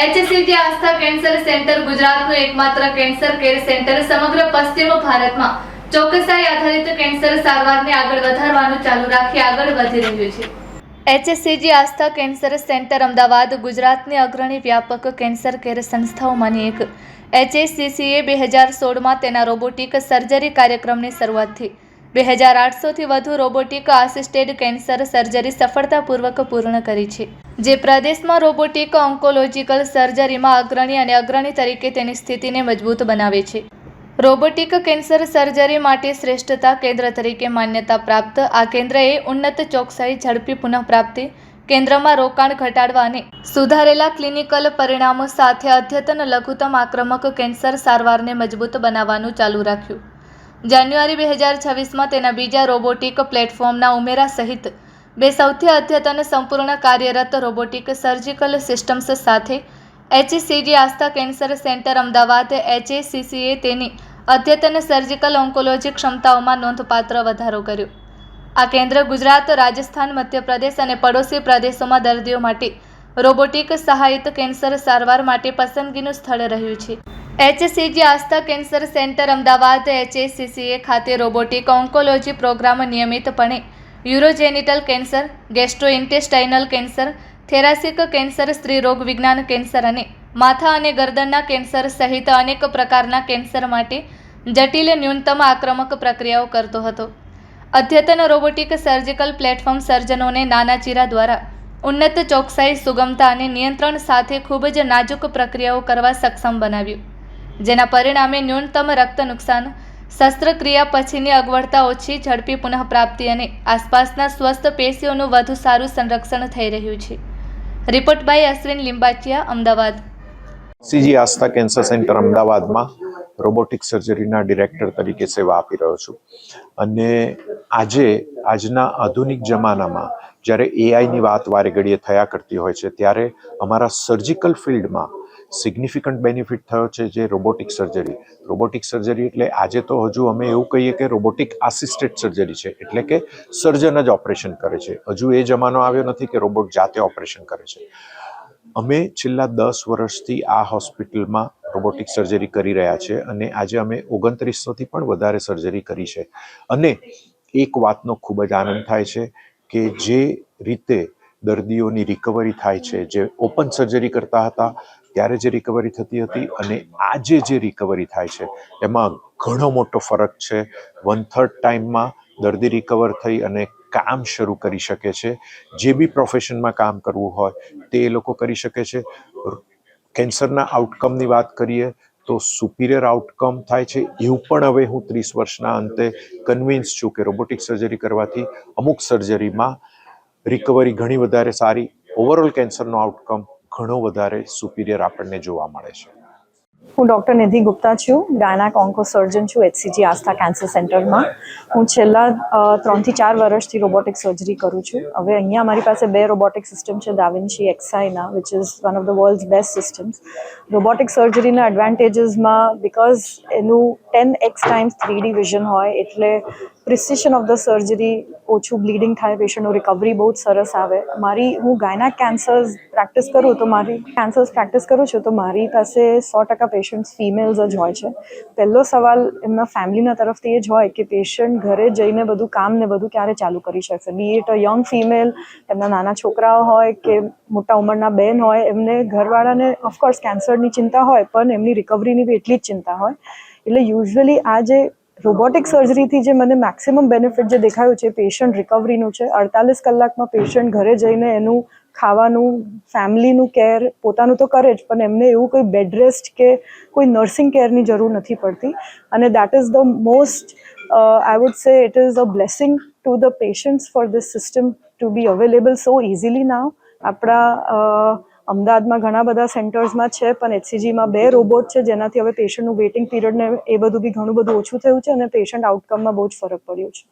HCG Aastha cancer centre ગુજરાતનું એકમાત્ર cancer care centre સમગ્ર પશ્ચિમ ભારતમાં ચોકસાઈ આધારિત કેન્સર સારવારને આગળ વધારવાનું ચાલુ રાખી આગળ વધી રહ્યું છે. HCG Aastha cancer centre Ahmedabad ગુજરાતની અગ્રણી વ્યાપક કેન્સર કેર સંસ્થાઓમાંની એક. HCCએ 2016માં તેના રોબોટિક સર્જરી કાર્યક્રમની શરૂઆત થઈ. 2800થી વધુ રોબોટિક આસિસ્ટેડ કેન્સર સર્જરી સફળતાપૂર્વક પૂર્ણ કરી છે, જે પ્રદેશમાં રોબોટિક ઓન્કોલોજીકલ સર્જરીમાં અગ્રણી તરીકે તેની સ્થિતિને મજબૂત બનાવે છે. રોબોટિક કેન્સર સર્જરી માટે શ્રેષ્ઠતા કેન્દ્ર તરીકે માન્યતા પ્રાપ્ત આ કેન્દ્રએ ઉન્નત ચોકસાઈ, ઝડપી પુનઃપ્રાપ્તિ, કેન્દ્રમાં રોકાણ ઘટાડવા અને સુધારેલા ક્લિનિકલ પરિણામો સાથે અદ્યતન લઘુત્તમ આક્રમક કેન્સર સારવારને મજબૂત બનાવવાનું ચાલુ રાખ્યું. જાન્યુઆરી 2026માં તેના બીજા રોબોટિક પ્લેટફોર્મના ઉમેરા સહિત બે સૌથી અદ્યતન સંપૂર્ણ કાર્યરત રોબોટિક સર્જિકલ સિસ્ટમ્સ સાથે HCG Aastha cancer centre Ahmedabad HCCએ તેની અદ્યતન સર્જિકલ ઓન્કોલોજી ક્ષમતાઓમાં નોંધપાત્ર વધારો કર્યો. આ કેન્દ્ર ગુજરાત, રાજસ્થાન, મધ્યપ્રદેશ અને પડોશી પ્રદેશોમાં દર્દીઓ માટે રોબોટિક સહાયિત કેન્સર સારવાર માટે પસંદગીનું સ્થળ રહ્યું છે. HCG Aastha cancer centre Ahmedabad HCCA ખાતે રોબોટિક ઓન્કોલોજી પ્રોગ્રામ નિયમિતપણે યુરોજેનિટલ કેન્સર, ગેસ્ટ્રોઇન્ટેસ્ટાઇનલ કેન્સર, થેરાસિક કેન્સર, સ્ત્રીરોગ વિજ્ઞાન કેન્સર અને માથા અને ગરદનના કેન્સર સહિત અનેક પ્રકારના કેન્સર માટે જટિલ ન્યૂનતમ આક્રમક પ્રક્રિયાઓ કરતો હતો. અદ્યતન રોબોટિક સર્જિકલ પ્લેટફોર્મ સર્જનોને નાના ચીરા દ્વારા ઉન્નત ચોકસાઈ, સુગમતા અને નિયંત્રણ સાથે ખૂબ જ નાજુક પ્રક્રિયાઓ કરવા સક્ષમ બનાવ્યું, જેના પરિણામે ન્યૂનતમ રક્ત નુકસાન, શસ્ત્રક્રિયા પછીની અગવડતા ઓછી, ઝડપી પુનઃપ્રાપ્તિ અને આસપાસના સ્વસ્થ પેશીઓનું વધુ સારું સંરક્ષણ થઈ રહ્યું છે. Report by Ashwin Limbachiya, Ahmedabad. HCG Aastha cancer centre અમદાવાદમાં રોબોટિક સર્જરીના ડિરેક્ટર તરીકે સેવા આપી રહ્યો છું. અને આજના આધુનિક જમાનામાં જ્યારે એઆઈની વાત વારે ઘડીએ થયા કરતી હોય છે, ત્યારે અમારા સર્જિકલ ફિલ્ડમાં સિગ્નિફિકન્ટ બેનિફિટ થયો છે જે રોબોટિક સર્જરી એટલે આજે તો હજુ અમે એવું કહીએ કે રોબોટિક આસિસ્ટેડ સર્જરી છે, એટલે કે સર્જન જ ઓપરેશન કરે છે. હજુ એ જમાનો આવ્યો નથી કે રોબોટ જાતે ઓપરેશન કરે છે. અમે છેલ્લા 10 વર્ષથી આ હોસ્પિટલમાં રોબોટિક સર્જરી કરી રહ્યા છે અને આજે અમે 2900થી પણ વધારે સર્જરી કરી છે. અને એક વાતનો ખૂબ જ આનંદ થાય છે કે જે રીતે દર્દીઓની રિકવરી થાય છે, જે ઓપન સર્જરી કરતા હતા ત્યારે જે રિકવરી થતી હતી અને આજે જે રિકવરી થાય છે એમાં ઘણો મોટો ફરક છે. 1/3 ટાઈમમાં દર્દી રિકવર થઈ અને કામ શરૂ કરી શકે છે. જે બી પ્રોફેશનમાં કામ કરવું હોય તે એ લોકો કરી શકે છે. કેન્સરના આઉટકમની વાત કરીએ તો સુપિરિયર આઉટકમ થાય છે. એવું પણ હવે હું 30 વર્ષના અંતે કન્વિન્સ છું કે રોબોટિક સર્જરી કરવાથી અમુક સર્જરીમાં રિકવરી ઘણી વધારે સારી, ઓવરઓલ કેન્સરનો આઉટકમ ઘણો વધારે સુપિરિયર આપણને જોવા મળે છે. હું ડૉક્ટર નિધિ ગુપ્તા છું, ગાયનાક ઓન્કો સર્જન છું HCG આસ્થા કેન્સર સેન્ટરમાં. હું છેલ્લા 3 થી 4 વર્ષથી રોબોટિક સર્જરી કરું છું. હવે અહીંયા મારી પાસે 2 રોબોટિક સિસ્ટમ છે, Da Vinci Xi-ના, which is one of the world's best systems. Robotic સર્જરીના એડવાન્ટેજીસમાં બિકોઝ એનું 10x ટાઈમ્સ 3D વિઝન હોય એટલે પ્રિસિશન ઓફ ધ સર્જરી, ઓછું બ્લીડિંગ થાય, પેશન્ટનું રિકવરી બહુ જ સરસ આવે. હું ગાયનાક કેન્સર્સ પ્રેક્ટિસ કરું છું તો મારી પાસે 100% પેશન્ટ્સ ફિમેલ્સ જ હોય છે. પહેલો સવાલ એમના ફેમિલીના તરફથી એ જ હોય કે પેશન્ટ ઘરે જઈને બધું કામ ને બધું ક્યારે ચાલુ કરી શકશે. B it a young female, એમના નાના છોકરાઓ હોય કે મોટા ઉંમરના બહેન હોય, એમને ઘરવાળાને ઓફકોર્સ કેન્સરની ચિંતા હોય પણ એમની રિકવરીની બી એટલી જ ચિંતા હોય. એટલે યુઝ્યુઅલી આ જે રોબોટિક સર્જરીથી જે મને મેક્સિમમ બેનિફિટ જે દેખાયું છે પેશન્ટ રિકવરીનું છે. 48 કલાકમાં પેશન્ટ ઘરે જઈને એનું ખાવાનું, ફેમિલીનું કેર પોતાનું તો કરે જ, પણ એમને એવું કોઈ બેડ રેસ્ટ કે કોઈ નર્સિંગ કેરની જરૂર નથી પડતી. અને that is the most I would say it is a blessing to the patients for this system to be available so easily now. આપણા અમદાવાદમાં ઘણા બધા સેન્ટર્સમાં છે, પણ HCGમાં 2 રોબોટ છે જેનાથી હવે પેશન્ટનું વેઇટિંગ પીરિયડ ને એ બધું બી ઘણું બધું ઓછું થયું છે અને પેશન્ટ આઉટકમમાં બહુ જ ફરક પડ્યો છે.